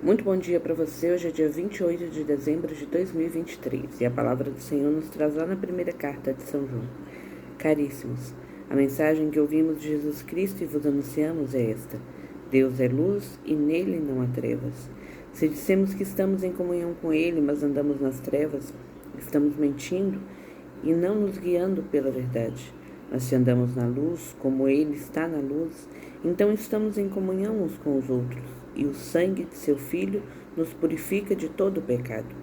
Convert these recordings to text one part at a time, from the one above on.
Muito bom dia para você. Hoje é dia 28 de dezembro de 2023 e a palavra do Senhor nos traz lá na primeira carta de São João. Caríssimos, a mensagem que ouvimos de Jesus Cristo e vos anunciamos é esta: Deus é luz e nele não há trevas. Se dissemos que estamos em comunhão com Ele, mas andamos nas trevas, estamos mentindo e não nos guiando pela verdade. Mas se andamos na luz, como Ele está na luz, então estamos em comunhão uns com os outros, e o sangue de seu Filho nos purifica de todo o pecado.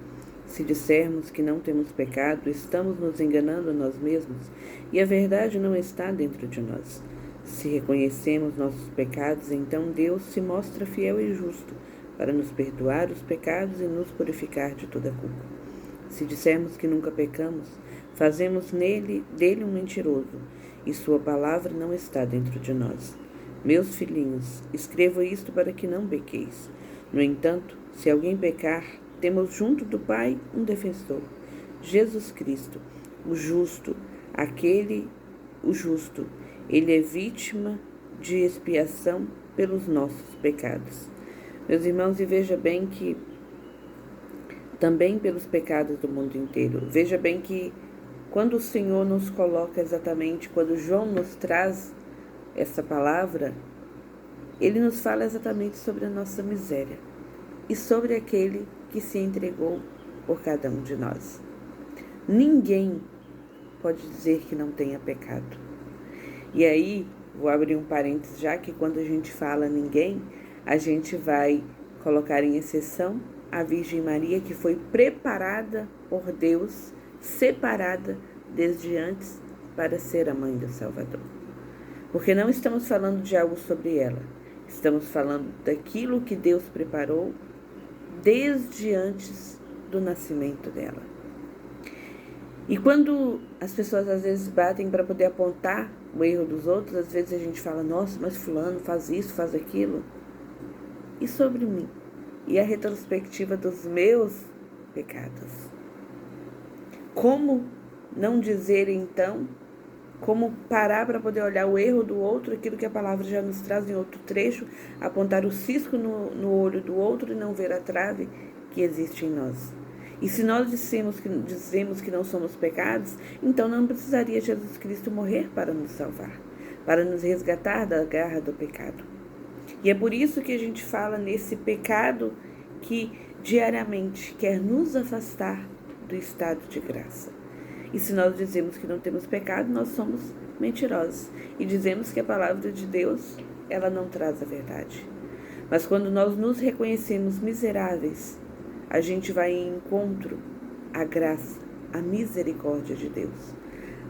Se dissermos que não temos pecado, estamos nos enganando a nós mesmos, e a verdade não está dentro de nós. Se reconhecemos nossos pecados, então Deus se mostra fiel e justo para nos perdoar os pecados e nos purificar de toda culpa. Se dissermos que nunca pecamos, fazemos dele um mentiroso, e sua palavra não está dentro de nós. Meus filhinhos, escrevo isto para que não pequeis. No entanto, se alguém pecar, temos junto do Pai um defensor, Jesus Cristo, o justo. Ele é vítima de expiação pelos nossos pecados. Meus irmãos, e veja bem que também pelos pecados do mundo inteiro. Veja bem que quando o Senhor nos coloca exatamente, quando João nos traz essa palavra, ele nos fala exatamente sobre a nossa miséria e sobre aquele que se entregou por cada um de nós. Ninguém pode dizer que não tenha pecado. E aí, vou abrir um parênteses, já que quando a gente fala ninguém, a gente vai colocar em exceção a Virgem Maria, que foi preparada por Deus, separada desde antes para ser a mãe do Salvador. Porque não estamos falando de algo sobre ela, estamos falando daquilo que Deus preparou desde antes do nascimento dela. E quando as pessoas às vezes batem para poder apontar o erro dos outros, às vezes a gente fala: nossa, mas fulano faz isso, faz aquilo. E sobre mim? E a retrospectiva dos meus pecados? Como não dizer então, como parar para poder olhar o erro do outro, aquilo que a palavra já nos traz em outro trecho, apontar o cisco no olho do outro e não ver a trave que existe em nós? E se nós dizemos que não somos pecados, então não precisaria Jesus Cristo morrer para nos salvar, para nos resgatar da garra do pecado. E é por isso que a gente fala nesse pecado que diariamente quer nos afastar do estado de graça. E se nós dizemos que não temos pecado, nós somos mentirosos. E dizemos que a palavra de Deus, ela não traz a verdade. Mas quando nós nos reconhecemos miseráveis, a gente vai em encontro à graça, à misericórdia de Deus.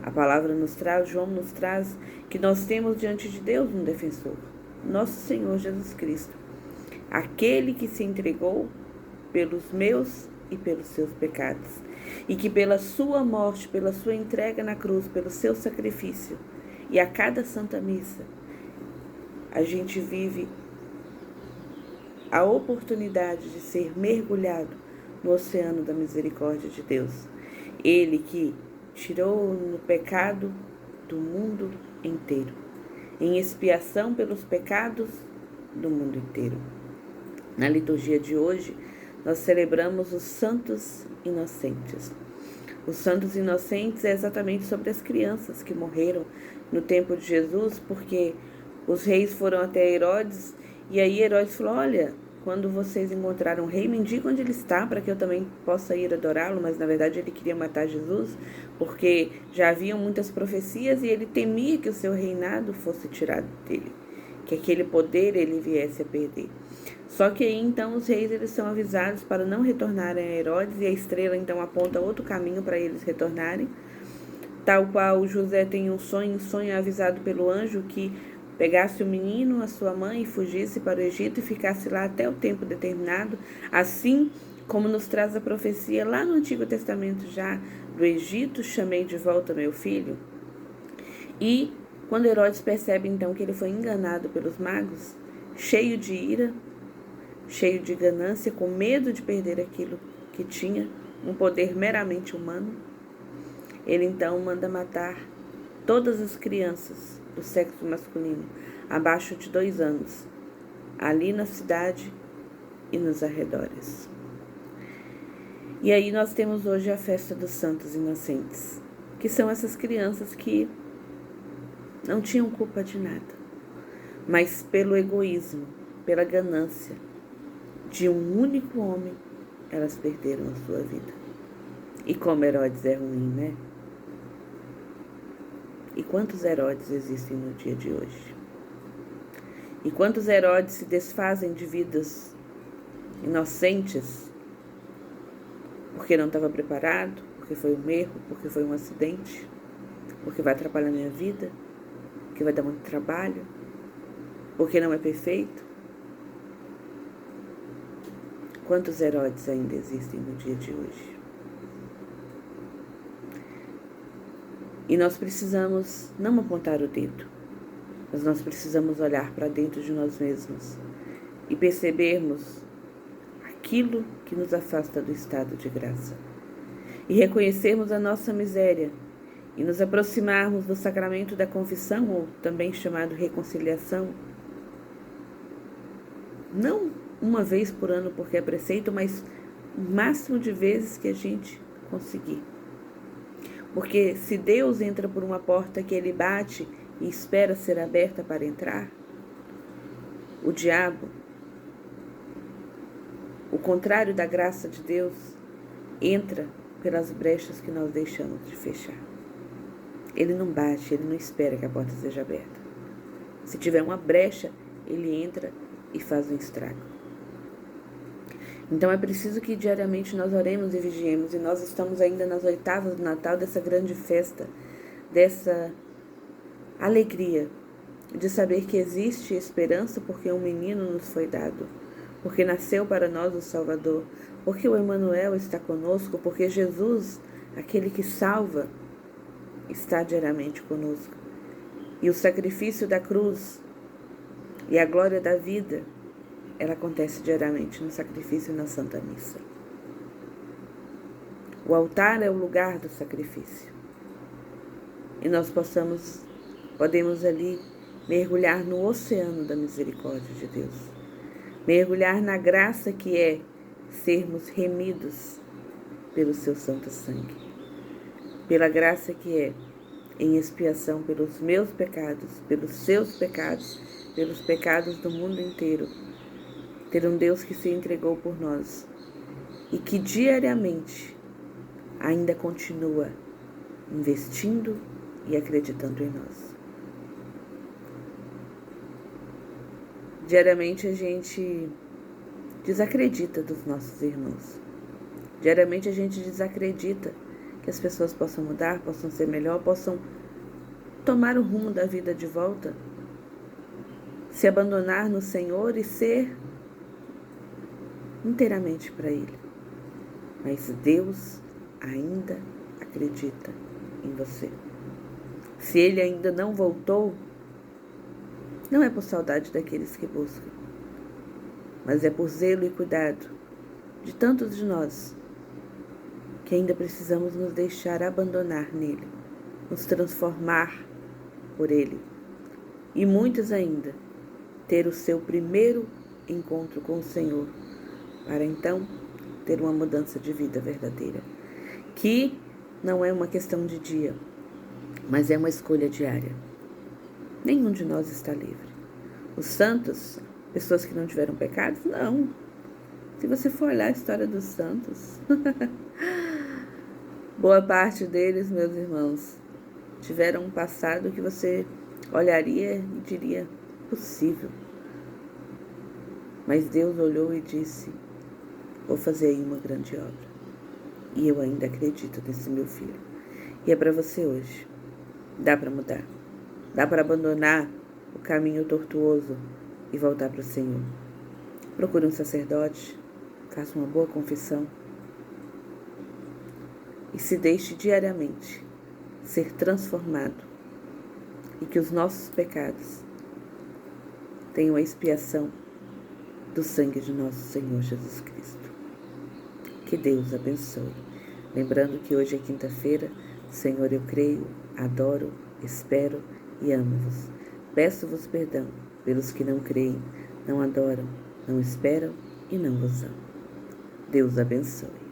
A palavra nos traz, João nos traz, que nós temos diante de Deus um defensor, nosso Senhor Jesus Cristo, aquele que se entregou pelos meus e pelos seus pecados, e que pela sua morte, pela sua entrega na cruz, pelo seu sacrifício, e a cada Santa Missa, a gente vive a oportunidade de ser mergulhado no oceano da misericórdia de Deus. Ele que tirou o pecado do mundo inteiro, em expiação pelos pecados do mundo inteiro. Na liturgia de hoje, nós celebramos os santos inocentes. Os santos inocentes é exatamente sobre as crianças que morreram no tempo de Jesus, porque os reis foram até Herodes, e aí Herodes falou: olha, quando vocês encontraram o rei, me indica onde ele está, para que eu também possa ir adorá-lo. Mas na verdade ele queria matar Jesus, porque já haviam muitas profecias e ele temia que o seu reinado fosse tirado dele, que aquele poder ele viesse a perder. Só que aí então os reis eles são avisados para não retornarem a Herodes, e a estrela então aponta outro caminho para eles retornarem, tal qual José tem um sonho é avisado pelo anjo que pegasse o menino, a sua mãe, e fugisse para o Egito e ficasse lá até o tempo determinado, assim como nos traz a profecia lá no Antigo Testamento já: do Egito chamei de volta meu filho. E quando Herodes percebe então que ele foi enganado pelos magos, cheio de ira, cheio de ganância, com medo de perder aquilo que tinha, um poder meramente humano, ele então manda matar todas as crianças do sexo masculino abaixo de 2 anos, ali na cidade e nos arredores. E aí nós temos hoje a festa dos santos inocentes, que são essas crianças que não tinham culpa de nada, mas pelo egoísmo, pela ganância de um único homem, elas perderam a sua vida. E como Herodes é ruim, né? E quantos Herodes existem no dia de hoje? E quantos Herodes se desfazem de vidas inocentes porque não estava preparado, porque foi um erro, porque foi um acidente, porque vai atrapalhar a minha vida, porque vai dar muito trabalho, porque não é perfeito? Quantos Herodes ainda existem no dia de hoje? E nós precisamos não apontar o dedo, mas nós precisamos olhar para dentro de nós mesmos e percebermos aquilo que nos afasta do estado de graça e reconhecermos a nossa miséria e nos aproximarmos do sacramento da confissão, ou também chamado reconciliação, não uma vez por ano porque é preceito, mas o máximo de vezes que a gente conseguir. Porque se Deus entra por uma porta que ele bate e espera ser aberta para entrar, o diabo, o contrário da graça de Deus, entra pelas brechas que nós deixamos de fechar. Ele não bate, ele não espera que a porta seja aberta. Se tiver uma brecha, ele entra e faz um estrago. Então é preciso que diariamente nós oremos e vigiemos, e nós estamos ainda nas oitavas do Natal, dessa grande festa, dessa alegria de saber que existe esperança porque um menino nos foi dado, porque nasceu para nós o Salvador, porque o Emmanuel está conosco, porque Jesus, aquele que salva, está diariamente conosco. E o sacrifício da cruz e a glória da vida, ela acontece diariamente no sacrifício e na Santa Missa. O altar é o lugar do sacrifício. E nós podemos ali mergulhar no oceano da misericórdia de Deus. Mergulhar na graça que é sermos remidos pelo seu santo sangue. Pela graça que é em expiação pelos meus pecados, pelos seus pecados, pelos pecados do mundo inteiro. Ter um Deus que se entregou por nós e que diariamente ainda continua investindo e acreditando em nós. Diariamente a gente desacredita dos nossos irmãos. Diariamente a gente desacredita que as pessoas possam mudar, possam ser melhor, possam tomar o rumo da vida de volta, se abandonar no Senhor e ser inteiramente para Ele. Mas Deus ainda acredita em você. Se Ele ainda não voltou, não é por saudade daqueles que buscam, mas é por zelo e cuidado de tantos de nós que ainda precisamos nos deixar abandonar nele, nos transformar por Ele. E muitos ainda ter o seu primeiro encontro com o Senhor, para então ter uma mudança de vida verdadeira, que não é uma questão de dia, mas é uma escolha diária. Nenhum de nós está livre. Os santos, pessoas que não tiveram pecados, não. Se você for olhar a história dos santos, boa parte deles, meus irmãos, tiveram um passado que você olharia e diria, possível. Mas Deus olhou e disse, vou fazer aí uma grande obra. E eu ainda acredito nesse meu filho. E é para você hoje. Dá para mudar. Dá para abandonar o caminho tortuoso e voltar para o Senhor. Procure um sacerdote, faça uma boa confissão e se deixe diariamente ser transformado, e que os nossos pecados tenham a expiação do sangue de nosso Senhor Jesus Cristo. Que Deus abençoe. Lembrando que hoje é quinta-feira, Senhor, eu creio, adoro, espero e amo-vos. Peço-vos perdão pelos que não creem, não adoram, não esperam e não vos amo. Deus abençoe.